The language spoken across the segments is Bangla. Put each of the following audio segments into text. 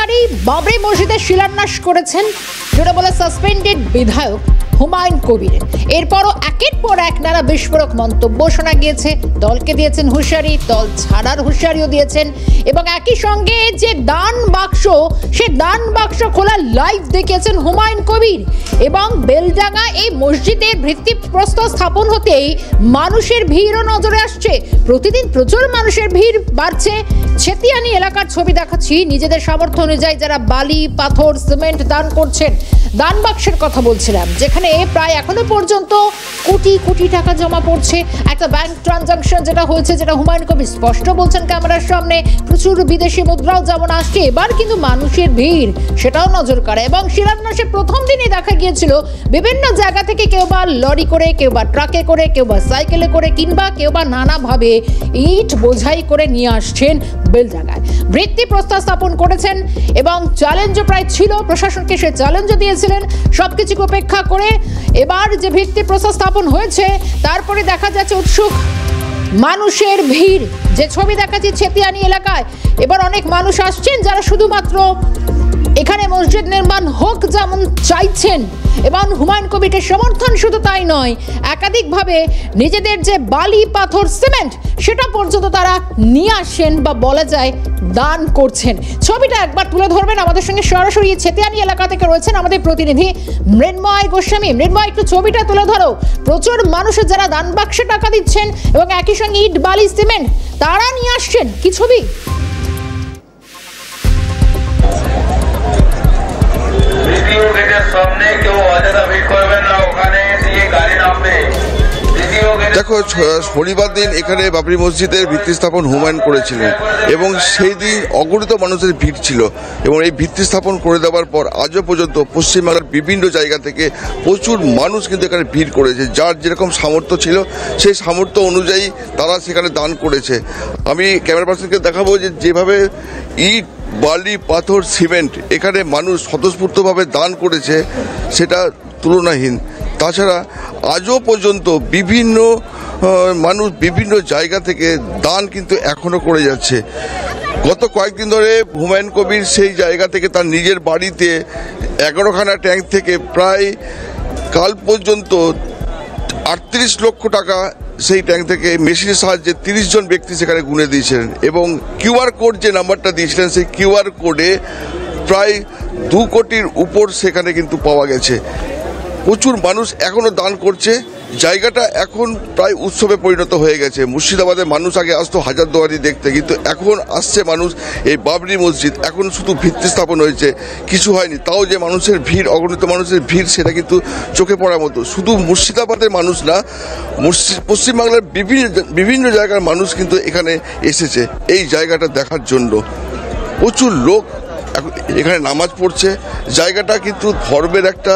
রবিবারই বাবরি মসজিদের শিলান্যাস করেছেন তৃণমূলের সাসপেন্ডেড বিধায়ক হুমায়ুন কবির। এরপরও একের পর এক নানা বিস্ফোরক মন্তব্য শোনা গিয়েছে। দলকে দিয়েছেন হুঁশিয়ারি, দল ছাড়ার হুঁশিয়ারিও দিয়েছেন এবং একই সঙ্গে যে দান বাক্স, সে দান বাক্স খোলা লাইভ দেখিয়েছেন হুমায়ুন কবির। এবং বেলডাঙ্গা এই মসজিদের ভিত্তিপ্রস্তর স্থাপন হতেই মানুষের ভিড়ও নজরে আসছে। প্রতিদিন প্রচুর মানুষের ভিড় বাড়ছে। ছেতিয়ানি এলাকার ছবি দেখাচ্ছি। নিজেদের সামর্থ্য অনুযায়ী যারা বালি, পাথর, সিমেন্ট দান করছেন, দান বাক্সের কথা বলছিলাম, যেখানে প্রায় এখনো পর্যন্ত কোটি কোটি টাকা জমা পড়ছে। একটা ব্যাংক ট্রানজাকশন যেটা হয়েছে, যেটা হুমায়ুন কবির স্পষ্ট বলছেন ক্যামেরার সামনে। প্রচুর বিদেশি মুদ্রাও যেমন আসছে, এবার কিন্তু মানুষের ভিড় সেটাও নজর কাড়ে। এবং শিলান্যাসের প্রথম দিনই দেখা গিয়েছিল বিভিন্ন জায়গা থেকে কেউ বা লরি করে, কেউ বা ট্রাকে করে, কেউ বা সাইকেলে করে, কিংবা কেউ বা নানাভাবে ইট বোঝাই করে নিয়ে আসছেন বেলডাঙ্গায়। ভিত্তিপ্রস্তর স্থাপন করেছেন এবং চ্যালেঞ্জও প্রায় ছিল, প্রশাসনকে সে চ্যালেঞ্জও দিয়েছিলেন। সবকিছুকে উপেক্ষা করে এবার যে ভিত্তিপ্রস্তর স্থাপন হয়েছে, তারপরে দেখা যাচ্ছে উৎসুক মানুষের ভিড়। যে ছবি দেখাচ্ছি ছেতিয়ানি এলাকায়, এবার অনেক মানুষ আসছেন যারা শুধুমাত্র এখানে মসজিদ নির্মাণ হোক যেমন চাইছেন এবং হুমায়ুন কবিরকে সমর্থন শুধু তাই নয়, একাধিকভাবে নিজেদের যে বালি, পাথর, সিমেন্ট সেটা পর্যন্ত তারা নিয়ে আসেন বা বলা যায় দান করছেন। ছবিটা একবার তুলে ধরবেন। আমাদের সঙ্গে সরাসরি ছেতিয়ানি এলাকা থেকে রয়েছেন আমাদের প্রতিনিধি মৃন্ময় গোস্বামী। মৃন্ময়, একটু ছবিটা তুলে ধরো। প্রচুর মানুষের যারা দান বাক্সে টাকা দিচ্ছেন এবং একই সঙ্গে ইট, বালি, সিমেন্ট তারা নিয়ে আসছেন, কি ছবি? দেখো, শনিবার দিন এখানে বাবরি মসজিদের ভিত্তি স্থাপন হুমায়ুন করেছিলেন এবং সেই দিন অগণিত মানুষের ভিড় ছিল। এবং এই ভিত্তি স্থাপন করে দেওয়ার পর আজও পর্যন্ত পশ্চিমবাংলার বিভিন্ন জায়গা থেকে প্রচুর মানুষ কিন্তু এখানে ভিড় করেছে। যার যেরকম সামর্থ্য ছিল সেই সামর্থ্য অনুযায়ী তারা সেখানে দান করেছে। আমি ক্যামেরা পার্সনকে দেখাবো যে যেভাবে ইট, বালি, পাথর, সিমেন্ট এখানে মানুষ স্বতঃস্ফূর্তভাবে দান করেছে সেটা তুলনাহীন। তাছাড়া আজও পর্যন্ত বিভিন্ন মানুষ বিভিন্ন জায়গা থেকে দান কিন্তু এখনও করে যাচ্ছে। গত কয়েকদিন ধরে হুমায়ুন কবির সেই জায়গা থেকে তার নিজের বাড়িতে 11খানা ট্যাঙ্ক থেকে প্রায় কাল পর্যন্ত 38 লক্ষ টাকা সেই ট্যাঙ্ক থেকে মেশিনের সাহায্যে 30 জন ব্যক্তি সেখানে গুনে দিয়েছিলেন। এবং কিউআর কোড যে নাম্বারটা দিয়েছিলেন, সেই কিউআর কোডে প্রায় 2 কোটির উপর সেখানে কিন্তু পাওয়া গেছে। প্রচুর মানুষ এখনও দান করছে। জায়গাটা এখন প্রায় উৎসবে পরিণত হয়ে গেছে। মুর্শিদাবাদের মানুষ আগে আসতো হাজারদুয়ারি দেখতে, কিন্তু এখন আসছে মানুষ এই বাবরি মসজিদ। এখন শুধু ভিত্তি স্থাপন হয়েছে, কিছু হয়নি। তাও যে মানুষের ভিড়, অগণিত মানুষের ভিড়, সেটা কিন্তু চোখে পড়ার মতো। শুধু মুর্শিদাবাদের মানুষ না, পশ্চিমবাংলার বিভিন্ন জায়গার মানুষ কিন্তু এখানে এসেছে এই জায়গাটা দেখার জন্য। প্রচুর লোক এখানে নামাজ পড়ছে। জায়গাটা কিন্তু ধর্মের একটা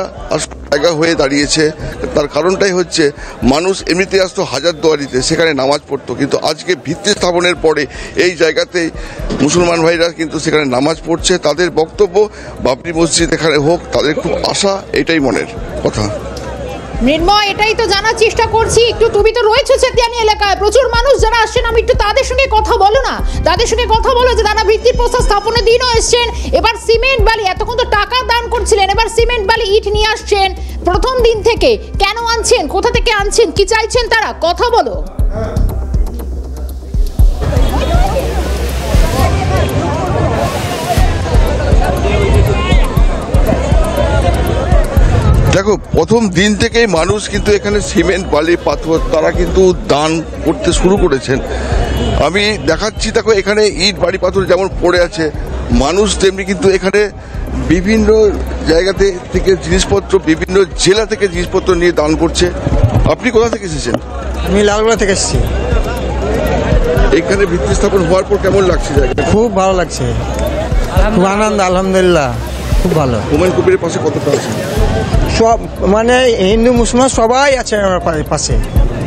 জায়গা হয়ে দাঁড়িয়েছে। তার কারণটাই হচ্ছে মানুষ এমনিতে আসতো হাজারদুয়ারিতে, সেখানে নামাজ পড়তো, কিন্তু আজকে ভিত্তি স্থাপনের পরে এই জায়গাতেই মুসলমান ভাইরা কিন্তু সেখানে নামাজ পড়ছে। তাদের বক্তব্য বাবরি মসজিদ এখানে হোক, তাদের খুব আশা, এটাই মনের কথা। মৃন্ময়, এটাই তো জানার চেষ্টা করছি। একটু তুমি তো রয়েছে ছেতিয়ানি এলাকায়, প্রচুর মানুষ যারা আসছেন, আমি একটু তাদের সঙ্গে কথা বলো না, তাদের সঙ্গে কথা বলো যে তারা ভিত্তিপ্রস্তর স্থাপনের দিনও এসছেন। এবার সিমেন্ট, বালি, এতক্ষণ তো টাকা দান করছিলেন, এবার সিমেন্ট, বালি, ইট নিয়ে আসছেন। প্রথম দিন থেকে কেন আনছেন, কোথা থেকে আনছেন, কি চাইছেন তারা, কথা বলো। দেখো, প্রথম দিন থেকেই মানুষ কিন্তু এখানে সিমেন্ট, বালি, পাথর তারা কিন্তু দান করতে শুরু করেছেন। আমি দেখাচ্ছি, দেখো এখানে ইট, বালি, পাথর যেমন পড়ে আছে, মানুষ তেমনি কিন্তু এখানে বিভিন্ন জায়গাতে থেকে জিনিসপত্র, বিভিন্ন জেলা থেকে জিনিসপত্র নিয়ে দান করছে। আপনি কোথা থেকে এসেছেন? আমি লালগোলা থেকে এসেছি। এখানে ভিত্তি স্থাপন হওয়ার পর কেমন লাগছে জায়গা? খুব ভালো লাগছে, খুব আনন্দ, আলহামদুলিল্লাহ, খুব ভালো। হুমায়ুন কবিরের পাশে কতটা আছে? সব মানে হিন্দু মুসলমান সবাই আছে আমার পাশে।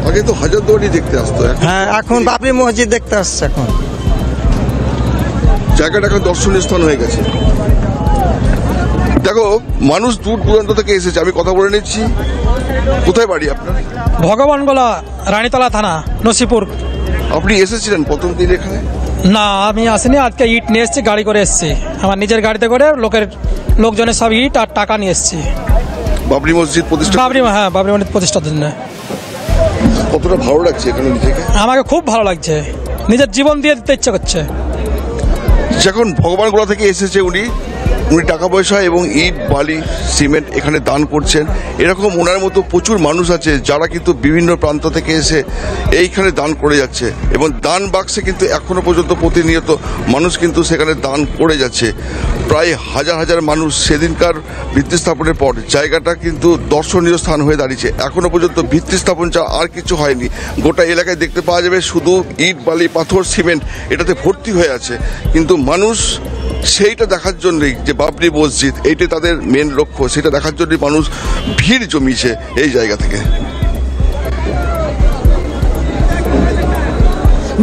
আগে তো হাজারদুয়ারি দেখতে আসতো, হ্যাঁ, এখন বাবরি মসজিদ দেখতে আসছে। এখন জায়গাটা এখন দর্শনীয় স্থান হয়ে গেছে। দেখো, মানুষ দূর দূরান্ত থেকে এসেছে। আমি কথা বলে নিচ্ছি। কোথায় বাড়ি আপনার? ভগবানগোলা, রানীতলা থানা, নসিপুর। আপনি এসেছিলেন প্রথম দিন এখানে? না, আমি আসিনি, আজকে ইট নিয়ে এসেছি, গাড়ি করে এসেছি, আমার নিজের গাড়িতে করে লোকজনের সব ইট আর টাকা নিয়ে এসেছি বাবরি মসজিদ প্রতিষ্ঠা। বাবরি মসজিদ প্রতিষ্ঠার জন্য। কতটা ভালো লাগছে এখানে থেকে? আমাকে খুব ভালো লাগছে, নিজের জীবন দিয়ে দিতে ইচ্ছা করছে। যখন ভগবানগোলা থেকে এসেছে উনি টাকা পয়সা এবং ইট বালি সিমেন্ট এখানে দান করছেন। এরকম ওনার মতো প্রচুর মানুষ আছে যারা কিন্তু বিভিন্ন প্রান্ত থেকে এসে এইখানে দান করে যাচ্ছে এবং দান বাক্সে কিন্তু এখনো পর্যন্ত প্রতিনিয়ত মানুষ কিন্তু সেখানে দান করে যাচ্ছে। প্রায় হাজার হাজার মানুষ সেদিনকার ভিত্তি স্থাপনের পর জায়গাটা কিন্তু দর্শনীয় স্থান হয়ে দাঁড়িয়েছে। এখনো পর্যন্ত ভিত্তি স্থাপন ছাড়া আর কিছু হয়নি। গোটা এলাকায় দেখতে পাওয়া যাবে শুধু ইট বালি পাথর সিমেন্ট এটাতে ভর্তি হয়ে আছে, কিন্তু মানুষ সেইটা দেখার জন্যই যে বাবরি মসজিদ এইটা তাদের মেন লক্ষ্য, সেটা দেখার জন্যই মানুষ ভিড় জমিয়েছে এই জায়গা থেকে।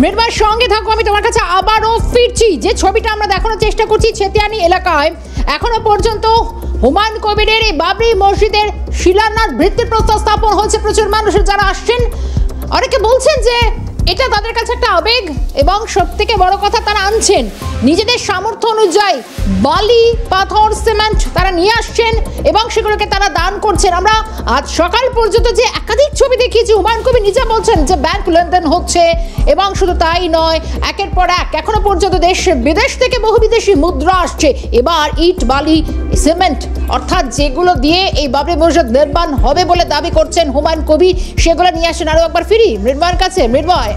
মৃন্ময়ের সঙ্গে থাকো, আমি তোমার কাছে আবারও ফিরছি। যে ছবিটা আমরা দেখানোর চেষ্টা করছি ছেতিয়ানি এলাকায়, এখনো পর্যন্ত হুমায়ুন কবিরের এই বাবরি মসজিদের শিলান্যাস ভিত্তিপ্রস্তর স্থাপন হচ্ছে। প্রচুর মানুষের যারা আসছেন, অনেকে বলছেন যে এটা তাদের কাছে একটা আবেগ এবং সবথেকে বড় কথা তারা আনছেন নিজেদের সামর্থ্য অনুযায়ী বালি পাথর সিমেন্ট তারা নিয়ে আসছেন এবং সেগুলোকে তারা দান করছেন। আমরা আজ সকাল পর্যন্ত যে একাধিক ছবি দেখিয়েছি, হুমায়ুন কবির নিজে বলছেন যে ব্যাংক লেনদেন হচ্ছে এবং শুধু তাই নয়, একের পর এক এখনো পর্যন্ত দেশ বিদেশ থেকে বহু বিদেশি মুদ্রা আসছে। এবার ইট বালি সিমেন্ট অর্থাৎ যেগুলো দিয়ে এই বাবরি মসজিদ নির্মাণ হবে বলে দাবি করছেন হুমায়ুন কবির, সেগুলো নিয়ে আসেন। আরো একবার ফিরি মৃন্ময়ের কাছে। মৃন্ময়,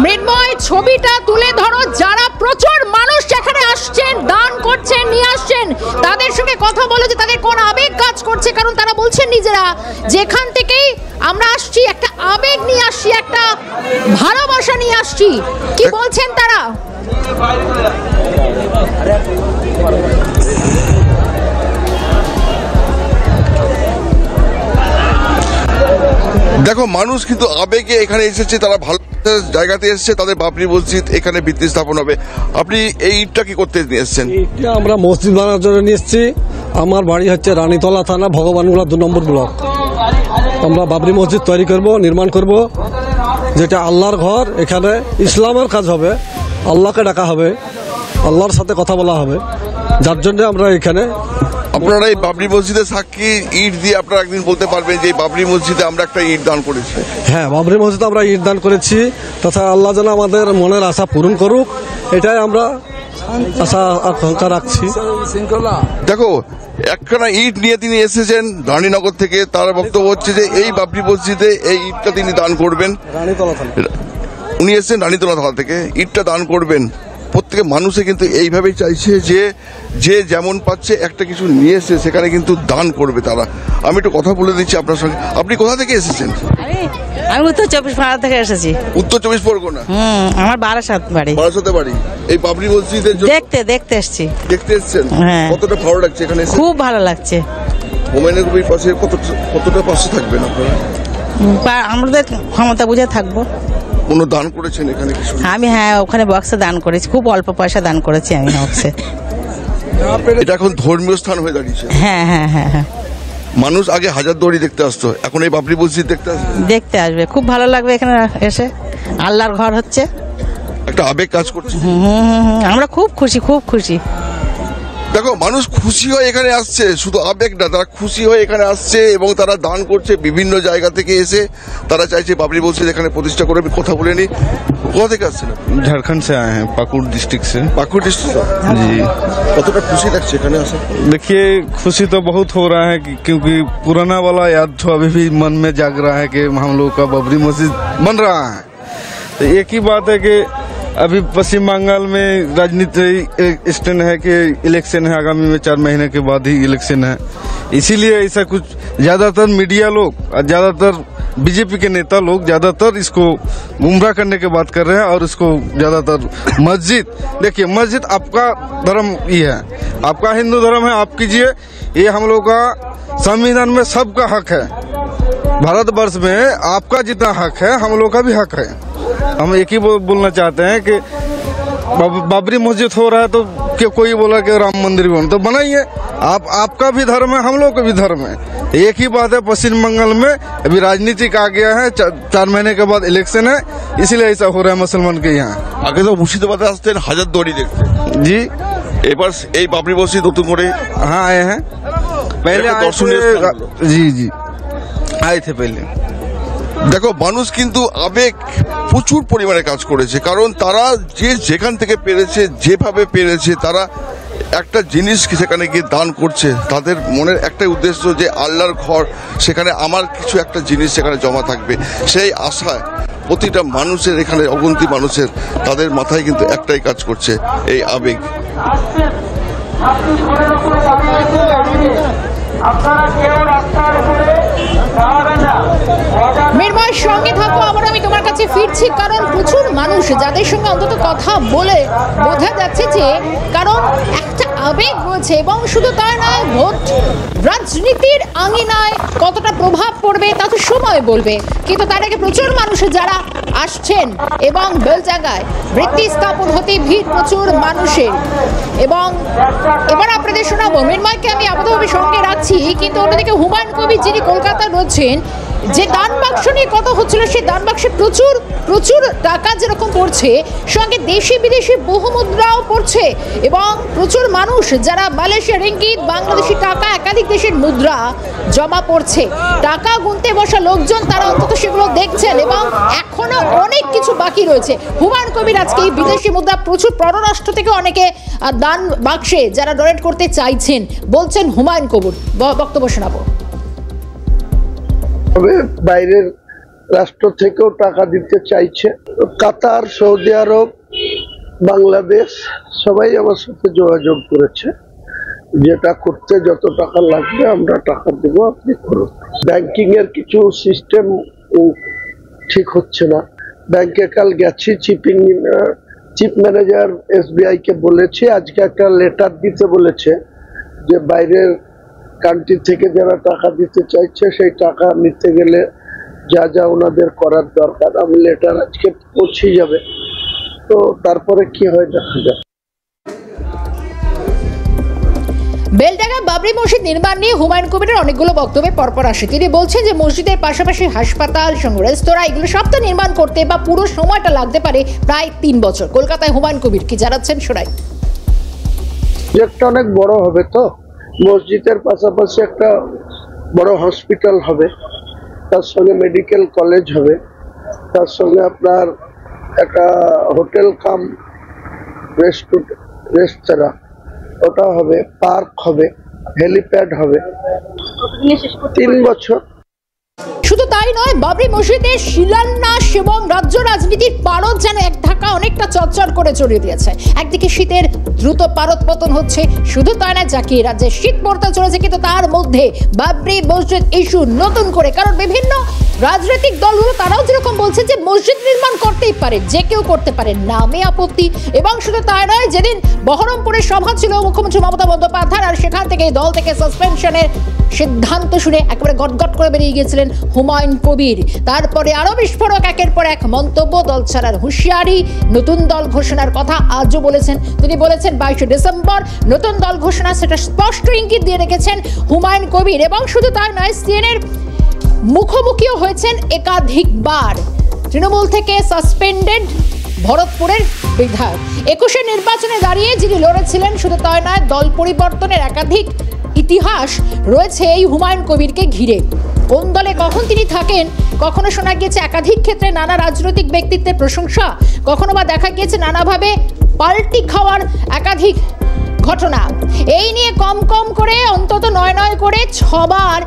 মৃন্ময় ছবিটা তুলে ধরো। যারা প্রচুর মানুষ এখানে আসছেন, দান করছেন, নিয়ে আসছেন, তাদের সঙ্গে কথা বলো যে তাদের কোন আবেগ কাজ করছে, কারণ তারা বলছেন নিজেরা যেখান থেকেই আমরা আসছি একটা আবেগ নিয়ে আসছি, একটা ভালোবাসা নিয়ে আসছি। কি বলছেন তারা? দেখো, মানুষ কিন্তু আবেগে এখানে এসেছে, তারা ভালো জায়গাতে এসেছে, তাদের বাবরি মসজিদ এখানে ভিত্তি স্থাপন হবে। আপনি এই ইটটা কি করতে নিয়ে এসেছেন? এইটা আমরা মসজিদ বানানোর জন্য নিয়ে এসেছি। আমার বাড়ি হচ্ছে রানীতলা থানা, ভগবানগোলা 2 নম্বর ব্লক। আমরা বাবরি মসজিদ তৈরি করব, নির্মাণ করব, যেটা আল্লাহর ঘর। এখানে ইসলামের কাজ হবে, আল্লাহকে ডাকা হবে, আল্লাহর সাথে কথা বলা হবে, যার জন্য আমরা এখানে। আপনারা এই বাবরি মসজিদের সাক্ষী ইট দিয়ে আপনারা একদিন বলতে পারবেন যে এই বাবরি মসজিদে আমরা একটা ইট দান করেছি। হ্যাঁ, বাবরি মসজিদে আমরা ইট দান করেছি, তথা আল্লাহ যেন আমাদের মনের আশা পূরণ করুক, এটাই আমরা আশা আকাঙ্ক্ষা রাখছি। দেখো, একখানা ইট নিয়ে তিনি এসেছেন রানীনগর থেকে। তার বক্তব্য হচ্ছে যে এই বাবরি মসজিদে এই ইটটা তিনি দান করবেন। উনি এসেছেন রানীতলা থানা থেকে, ইটটা দান করবেন। প্রত্যেকে মানুষে কিন্তু এইভাবেই চাইছে যে যে যেমন পাচ্ছে একটা কিছু নিয়ে এসে সেখানে কিন্তু দান করবে তারা। আমি একটু কথা বলে দিচ্ছি আপনার সঙ্গে। আপনি কোথা থেকে এসেছেন? আমি উত্তর 24 পরগনা থেকে এসেছি। উত্তর 24 পরগনা? আমার বারাসাত বাড়ি। বারাসাতে বাড়ি। এই বাবরি মসজিদের দেখতে এসেছি। দেখতে এসেছেন? হ্যাঁ। কতটা ভালো লাগছে এখানে এসে? খুব ভালো লাগছে। হুমায়ুন কবির পাশে কতটা পাশে থাকবেন আপনারা? আমাদের ক্ষমতা বুঝে থাকবো। কোনো দান করেছেন এখানে কিছু? আমি ওখানে বক্সে দান করেছি, খুব অল্প পয়সা দান করেছি আমি বক্সে। এটা এখন ধর্মীয় স্থান হয়ে দাঁড়িয়েছে। হ্যাঁ। মানুষ আগে হাজারদুয়ারি দেখতে আসতো, এখন এই বাবরি মসজিদ দেখতে আসবে। খুব ভালো লাগবে এখানে এসে, আল্লাহর ঘর হচ্ছে, একটা আবেগ কাজ করছে। আমরা খুব খুশি। দেখো, মানুষ খুশি হয়ে এখানে আসছে, শুধু আবেগ না, তারা খুশি হয়ে এখানে আসছে এবং তারা দান করছে বিভিন্ন জায়গা থেকে এসে। তারা চাইছে বাবরি মসজিদ এখানে প্রতিষ্ঠা করে। কথা বলে নি, কোথা থেকে আসছেন? झारखंड से आए हैं, पाकुड़ डिस्ट्रिक्ट से। पाकुड़ डिस्ट्रिक्ट जी। कतटा खुशी लगছে এখানে আসে? देखिए, खुशी तो बहुत हो रहा है क्योंकि पुराना वाला याद तो अभी भी मन में जाग रहा है कि हम लोग का बाबरी मस्जिद बन रहा है। तो एक ही बात है कि अभी पश्चिम बंगाल में राजनीति स्टैंड है कि इलेक्शन है, आगामी में 4 महीने के बाद ही इलेक्शन है। इसीलिए ऐसा कुछ ज्यादातर मीडिया लोग और ज्यादातर बीजेपी के नेता लोग ज्यादातर इसको गुमराह करने की बात कर रहे हैं और इसको ज्यादातर मस्जिद, देखिए मस्जिद आपका धर्म ही है, आपका हिंदू धर्म है, आप कीजिए, ये हम लोग का संविधान में सबका हक है। भारतवर्ष में आपका जितना हक है हम लोग का भी हक है। हम एक ही बोलना चाहते हैं कि बाबरी मस्जिद हो रहा है तो कि कोई बोला कि राम मंदिर बन तो बनाइए, आपका भी धर्म है, हम लोग का भी धर्म है, एक ही बात है। पश्चिम बंगाल में अभी राजनीतिक आ गया है, 4 महीने के बाद इलेक्शन है, इसलिए ऐसा हो रहा है मुसलमान के यहाँ। আগে তো মুর্শিদাবাদে আসতেন হাজারদুয়ারি দেখতে, जी এবার এই বাবরি মসজিদ নতুন করে हाँ आए हैं, पहले एक आए दर्शनीय थे, स्थान हलो। जी जी आए थे पहले। দেখো মানুষ কিন্তু আবেগ প্রচুর পরিমাণে কাজ করেছে, কারণ তারা যেখান থেকে পেরেছে যেভাবে পেরেছে তারা একটা জিনিস সেখানে গিয়ে দান করছে। তাদের মনের একটাই উদ্দেশ্য যে আল্লাহর ঘর, সেখানে আমার কিছু একটা জিনিস সেখানে জমা থাকবে, সেই আশায় প্রতিটা মানুষের, এখানে অগন্তি মানুষের তাদের মাথায় কিন্তু একটাই কাজ করছে, এই আবেগ। মৃন্ময়ের সঙ্গে থাকো, আবার আমি তোমার কাছে ফিরছি, কারণ প্রচুর মানুষ যাদের সঙ্গে অন্তত কথা বলে বোঝা যাচ্ছে যে কারণ একটা আবেগ রয়েছে। এবং শুধু তাই নয়, ভোট রাজনীতির আঙিনায় কতটা প্রভাব পড়বে তা তো সময় বলবে, কিন্তু তার আগে প্রচুর মানুষ যারা আসছেন এবং বেলডাঙ্গায় বৃত্তি স্থাপন হতে ভিড় প্রচুর মানুষের। এবং এবার আপনাদের শোনাবো, মৃন্ময়কে আমি আপাতভাবে সঙ্গে রাখছি, কিন্তু অন্যদিকে হুমায়ুন কবির যিনি কলকাতায় রয়েছেন, যে দান বাক্স নিয়ে কথা হচ্ছিল, সেই দান বাক্সে প্রচুর প্রচুর টাকা যেরকম পড়ছে, সঙ্গে দেশি বিদেশি বহু মুদ্রাও পড়ছে এবং প্রচুর মানুষ যারা মালয়েশিয়া রিঙ্গিত, বাংলাদেশি টাকা, একাধিক দেশের মুদ্রা জমা পড়ছে। টাকা গুনতে বসা লোকজন তারা অন্তত সেগুলো দেখছেন এবং এখনো অনেক কিছু বাকি রয়েছে। হুমায়ুন কবির আজকে এই বিদেশি মুদ্রা প্রচুর পররাষ্ট্র থেকে অনেকে দান বাক্সে যারা ডোনেট করতে চাইছেন বলছেন হুমায়ুন কবির, বক্তব্য শোনাবো। তবে বাইরের রাষ্ট্র থেকেও টাকা দিতে চাইছে, কাতার, সৌদি আরব, বাংলাদেশ সবাই আমার সাথে যোগাযোগ করেছে, যেটা করতে যত টাকা লাগবে আমরা টাকা দেব, আপনি করুন। ব্যাংকিং এর কিছু সিস্টেম ঠিক হচ্ছে না। ব্যাংকে কাল গেছি, চিফ ম্যানেজার SBI কে বলেছি, আজকে একটা লেটার দিতে বলেছে যে বাইরের কান্ট্রি থেকে যারা টাকা দিতে চাইছে সেই টাকা নিতে গেলে যা যা ওনাদের করার দরকার, আমি লেটার আজকে পৌঁছে যাবে, তো তারপরে কি হয় দেখা যাবে। বেলডাঙ্গা বাবরি মসজিদ নির্মাণ নিয়ে হুমায়ুন কবিরের অনেকগুলো বক্তব্যে পরপর আসে। তিনি বলছেন যে মসজিদের পাশাপাশি হাসপাতাল, সঙ্গে রেস্তোরাঁ, এগুলো সব তো নির্মাণ করতে বা পুরো সময়টা লাগতে পারে প্রায় 3 বছর। কলকাতায় হুমায়ুন কবির কি জানাচ্ছেন শোনাই। প্রজেক্টটা অনেক বড় হবে, তো মসজিদের পাশাপাশি একটা বড় হসপিটাল হবে, তার সঙ্গে মেডিকেল কলেজ হবে, তার সঙ্গে আপনার একটা হোটেল কাম রেস্তোরাঁ ওটা হবে, পার্ক হবে, হেলিপ্যাড হবে, 3 বছর। শুধু তাই নয়, বাবরি মসজিদের শিলান্যাস এবং রাজ্য রাজনীতির পারদ যেন এক ধাক্কা অনেকটা চচ্চর করে চড়িয়ে দিয়েছে। একদিকে শীতের দ্রুত পারদ পতন হচ্ছে, শুধু তাই না, যাকে রাজ্যে শীত পড়তে চলেছে, কিন্তু তার মধ্যে বাবরি মসজিদ ইস্যু নতুন করে, কারণ বিভিন্ন রাজনৈতিক দলগুলো তারাও যেরকম বলছে যে মসজিদ নির্মাণ করতেই পারে, যে কেউ করতে পারে, নামে আপত্তি। এবং শুধু তাই নয়, যেদিন বহরমপুরের সভা ছিল মুখ্যমন্ত্রী মমতা বন্দ্যোপাধ্যায়, আর সেখান থেকে দল থেকে সাসপেনশনের সিদ্ধান্ত শুনে একেবারে গটগট করে বেরিয়ে গিয়েছিলেন হুমায়ুন কবির। তারপরে আরো বিস্ফোরক একের পর এক মন্তব্য, দল ছাড়ার হুঁশিয়ারি, নতুন দল ঘোষণার কথা আজও বলেছেন। তিনি বলেছেন 22শে ডিসেম্বর নতুন দল ঘোষণা, সেটা স্পষ্ট ইঙ্গিত দিয়ে রেখেছেন হুমায়ুন কবির। এবং শুধু তাই নয়, সিএনএর মুখোমুখিও হয়েছেন একাধিকবার। তৃণমূল থেকে সাসপেন্ডেড ভরতপুরের বিধায়ক, 21শে নির্বাচনে দাঁড়িয়ে যিনি লড়েছিলেন, শুধু তাই নয়, দল পরিবর্তনের একাধিক ইতিহাস রয়েছে এই হুমায়ুন কবিরকে ঘিরে। কোন দলে কখন তিনি থাকেন, কখনো শোনা গিয়েছে একাধিক ক্ষেত্রে নানা রাজনৈতিক ব্যক্তিত্বের প্রশংসা, কখনো বা দেখা গিয়েছে নানাভাবে পাল্টি খাওয়ার একাধিক ঘটনা। এই নিয়ে কম কম করে অন্তত 9 করে 6 বার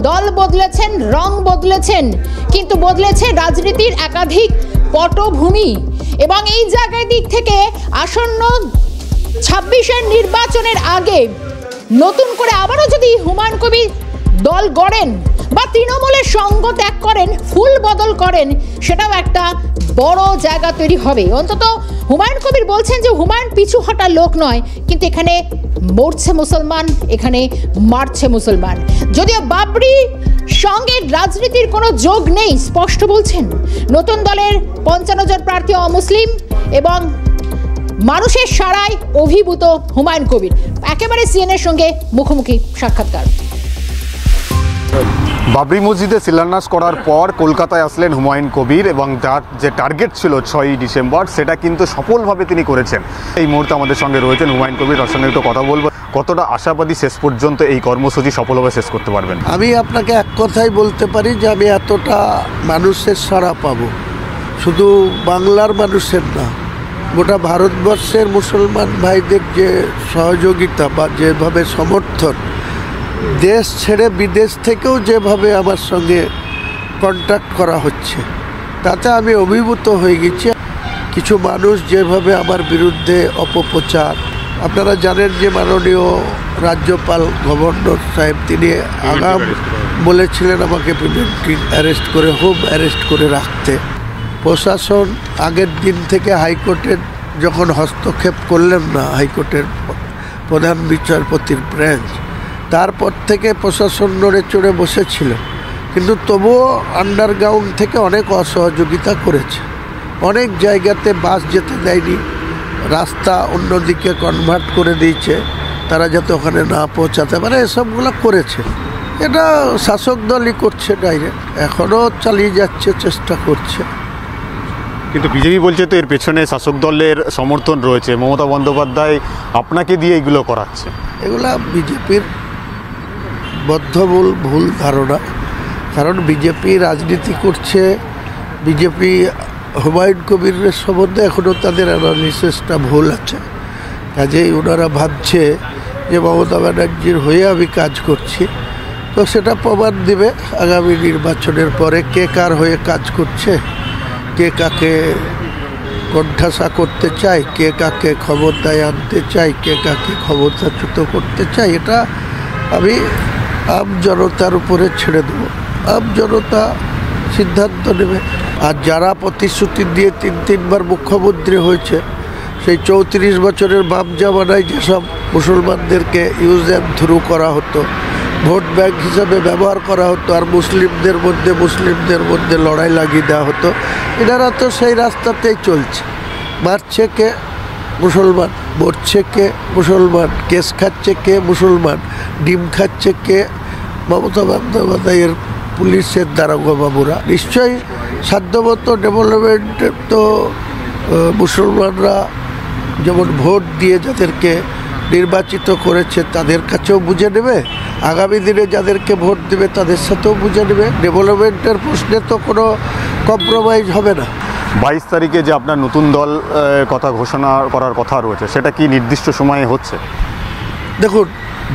দল বদলেছেন, রং বদলেছেন, কিন্তু বদলেছে রাজনীতির একাধিক পটভূমি। এবং এই জায়গার দিক থেকে আসন্ন 26শে নির্বাচনের আগে নতুন করে আবারও যদি হুমায়ুন কবির দল গড়েন, বা তৃণমূলের সঙ্গ ত্যাগ করেন, ফুল বদল করেন, সেটাও একটা বড় জায়গা তৈরি হবে। অন্তত হুমায়ুন কবির বলছেন যে হুমায়ুন পিছু হটার লোক নয়, কিন্তু এখানে মরছে মুসলমান, এখানে মারছে মুসলমান। যদিও বাবরি সঙ্গে রাজনীতির কোনো যোগ নেই স্পষ্ট বলছেন। নতুন দলের 55 জন প্রার্থী অমুসলিম এবং মানুষের সারায় অভিভূত হুমায়ুন কবির। একেবারে সিএনএর সঙ্গে মুখোমুখি সাক্ষাৎকার। বাবরি মসজিদে শিলান্যাস করার পর কলকাতায় আসলেন হুমায়ুন কবির এবং তার যে টার্গেট ছিল 6ই ডিসেম্বর সেটা কিন্তু সফলভাবে তিনি করেছেন। এই মুহূর্তে আমাদের সঙ্গে রয়েছেন হুমায়ুন কবির, তার সঙ্গে একটু কথা বলবো। কতটা আশাবাদী শেষ পর্যন্ত এই কর্মসূচি সফলভাবে শেষ করতে পারবেন? আমি আপনাকে এক কথাই বলতে পারি যে আমি এতটা মানুষের সাড়া পাবো, শুধু বাংলার মানুষের না, গোটা ভারতবর্ষের মুসলমান ভাইদের যে সহযোগিতা বা যেভাবে সমর্থন, দেশ ছেড়ে বিদেশ থেকেও যেভাবে আমার সঙ্গে কন্ট্যাক্ট করা হচ্ছে, তাতে আমি অভিভূত হয়ে গেছি। কিছু মানুষ যেভাবে আমার বিরুদ্ধে অপপ্রচার, আপনারা জানেন যে মাননীয় রাজ্যপাল গভর্নর সাহেব তিনি আগাম বলেছিলেন আমাকে প্রিভেন্টিভ অ্যারেস্ট করে, হোম অ্যারেস্ট করে রাখতে। প্রশাসন আগের দিন থেকে হাইকোর্টের যখন হস্তক্ষেপ করলেন না, হাইকোর্টের প্রধান বিচারপতির ব্রেঞ্চ, তারপর থেকে প্রশাসন নড়ে চড়ে বসেছিল, কিন্তু তবুও আন্ডারগ্রাউন্ড থেকে অনেক অসহযোগিতা করেছে। অনেক জায়গাতে বাস যেতে দেয়নি, রাস্তা অন্যদিকে কনভার্ট করে দিয়েছে তারা যাতে ওখানে না পৌঁছাতে পারে, এসবগুলো করেছে। এটা শাসক দলই করছে ডাইরেক্ট, এখনও চালিয়ে যাচ্ছে, চেষ্টা করছে। কিন্তু বিজেপি বলছে তো এর পেছনে শাসক দলের সমর্থন রয়েছে, মমতা বন্দ্যোপাধ্যায় আপনাকে দিয়ে এইগুলো করাচ্ছে। এগুলা বিজেপির বদ্ধমূল ভুল ধারণা, কারণ বিজেপি রাজনীতি করছে, বিজেপি হুমায়ুন কবিরের সম্বন্ধে এখনও তাদের অ্যানালিসিসটা ভুল আছে। কাজেই ওনারা ভাবছে যে মমতা ব্যানার্জির হয়ে আমি কাজ করছি, তো সেটা প্রমাণ দেবে আগামী নির্বাচনের পরে কে কার হয়ে কাজ করছে, কে কাকে কোণঠাসা করতে চায়, কে কাকে ক্ষমতায় আনতে চায়, কে কাকে ক্ষমতাচ্যুত করতে চায়। এটা আমি আম জনতার উপরে ছেড়ে দেবো, আম জনতা সিদ্ধান্ত নেবে। আর যারা প্রতিশ্রুতি দিয়ে 3-3বার মুখ্যমন্ত্রী হয়েছে, সেই 34 বছরের বাম জামানায় যেসব মুসলমানদেরকে ইউজ অ্যান্ড থ্রু করা হতো, ভোট ব্যাংক হিসাবে ব্যবহার করা হতো, আর মুসলিমদের মধ্যে লড়াই লাগিয়ে দেওয়া হতো, এনারা তো সেই রাস্তাতেই চলছে। মারছে কে? মুসলমান। মরছে কে? মুসলমান। কেস খাচ্ছে কে? মুসলমান। ডিম খাচ্ছে কে? মমতা বন্দ্যোপাধ্যায়ের পুলিশের দারোগা বাবুরা। নিশ্চয়ই সাধ্যমতো ডেভেলপমেন্টের তো মুসলমানরা যেমন ভোট দিয়ে যাদেরকে নির্বাচিত করেছে তাদের কাছেও বুঝে নেবে, আগামী দিনে যাদেরকে ভোট দেবে তাদের সাথেও বুঝে নেবে। ডেভেলপমেন্টের প্রশ্নে তো কোনো কম্প্রোমাইজ হবে না। 22 তারিখে যে আপনার নতুন দল কথা ঘোষণা করার কথা রয়েছে, সেটা কি নির্দিষ্ট সময়ে হচ্ছে? দেখুন,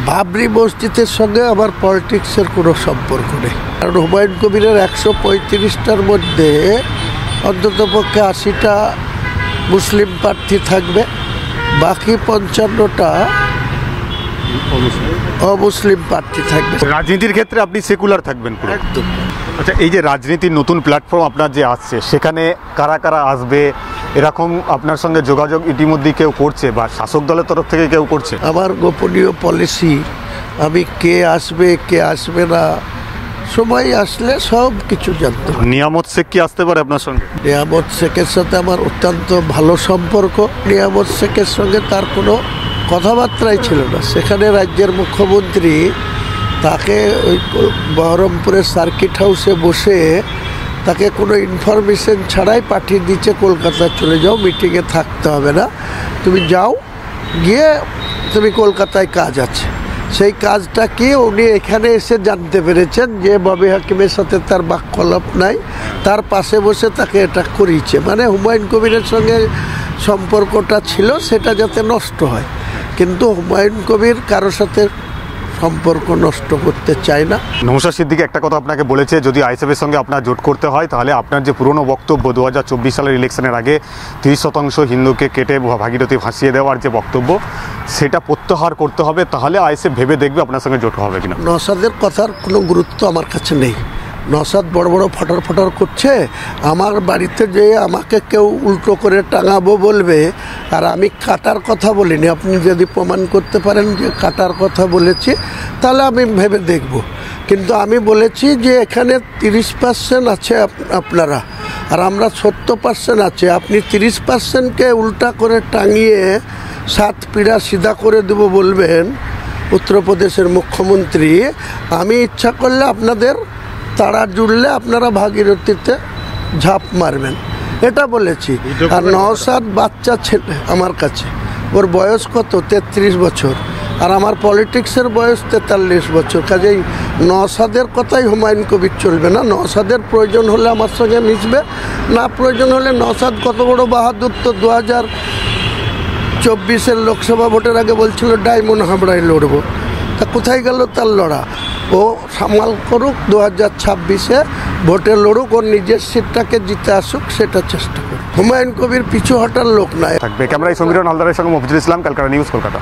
বাবরি মসজিদের সঙ্গে আমার পলিটিক্সের কোনো সম্পর্ক নেই, কারণ হুমায়ুন কবিরের 135টার মধ্যে অন্ততপক্ষে 80টা মুসলিম প্রার্থী থাকবে, বাকি 55টা অমুসলিম প্রার্থী থাকবে। রাজনীতির ক্ষেত্রে আপনি সেকুলার থাকবেন পুরো? একদম। আচ্ছা, এই যে রাজনীতির নতুন প্ল্যাটফর্ম আপনার যে আসছে, সেখানে কারা কারা আসবে এরকম আপনার সঙ্গে যোগাযোগ ইতিমধ্যে কেউ করছে বা শাসক দলের তরফ থেকে কেউ করছে? আমার গোপনীয় পলিসি, আমি কে আসবে কে আসবে না সময় আসলে সব কিছু জানতে পারি। নিয়ামত শেখ কি আসতে পারে আপনার সঙ্গে? নিয়ামত শেখের সাথে আমার অত্যন্ত ভালো সম্পর্ক। নিয়ামত শেখের সঙ্গে তার কোনো কথাবার্তাই ছিল না। সেখানে রাজ্যের মুখ্যমন্ত্রী তাকে ওই বহরমপুরের সার্কিট হাউসে বসে তাকে কোনো ইনফরমেশন ছাড়াই পাঠিয়ে দিচ্ছে, কলকাতা চলে যাও, মিটিংয়ে থাকতে হবে না, তুমি যাও, গিয়ে তুমি কলকাতায় কাজ আছে। সেই কাজটা কি উনি এখানে এসে জানতে পেরেছেন যে ববি হাকিমের সাথে তার বাক্যলাপ নাই, তার পাশে বসে তাকে এটা করিয়েছে। মানে হুমায়ুন কবিরের সঙ্গে সম্পর্কটা ছিল সেটা যাতে নষ্ট হয়, কিন্তু হুমায়ুন কবির কারোর সাথে সম্পর্ক নষ্ট করতে চাই না। নওশাদ সিদ্দিকী একটা কথা আপনাকে বলেছে, যদি আইএসএফের সঙ্গে আপনার জোট করতে হয় তাহলে আপনার যে পুরনো বক্তব্য 2024 সালের ইলেকশনের আগে 30% হিন্দুকে কেটে ভাগীরথী ভাসিয়ে দেওয়ার যে বক্তব্য, সেটা প্রত্যাহার করতে হবে, তাহলে আইএসএফ ভেবে দেখবে আপনার সঙ্গে জোট হবে কিনা। নওশাদের কথার কোনো গুরুত্ব আমার কাছে নেই। নওশাদ বড় বড় ফটার ফটার করছে, আমার বাড়িতে যে আমাকে কেউ উল্টো করে টাঙাবো বলবে, আর আমি কাটার কথা বলিনি। আপনি যদি প্রমাণ করতে পারেন যে কাটার কথা বলেছি তাহলে আমি ভেবে দেখব, কিন্তু আমি বলেছি যে এখানে 30% আছে আপনারা, আর আমরা 70% আছে। আপনি 30%কে উল্টা করে টাঙিয়ে 7 পিঁড়া সিধা করে দেব বলবেন উত্তরপ্রদেশের মুখ্যমন্ত্রী। আমি ইচ্ছা করলে আপনাদের তারা জুড়লে আপনারা ভাগীরথীতে ঝাঁপ মারবেন, এটা বলেছি। আর নওশাদ বাচ্চা ছেলে আমার কাছে, ওর বয়স কত? 33 বছর, আর আমার পলিটিক্সের বয়স 43 বছর। কাজেই নওশাদের কথাই হুমায়ুন কবির চলবে না। নওশাদের প্রয়োজন হলে আমার সঙ্গে মিশবে, না প্রয়োজন হলে নওশাদ কত বড় বাহাদুর, তো 2024 লোকসভা ভোটের আগে বলছিল ডায়মন্ড হাবড়ায় লড়বো, তা কোথায় গেল তার লড়া? ও সামাল করুক, 2026 ভোটে লড়ুক, ওর নিজের সিটটাকে জিতে আসুক, সেটা চেষ্টা করুক। হুমায়ুন কবির পিছু হটার লোক নয়। থাকবে ক্যামেরায় সমীরণ হালদারের সঙ্গে মফিজুল ইসলাম, ক্যালকাটা নিউজ, কলকাতা।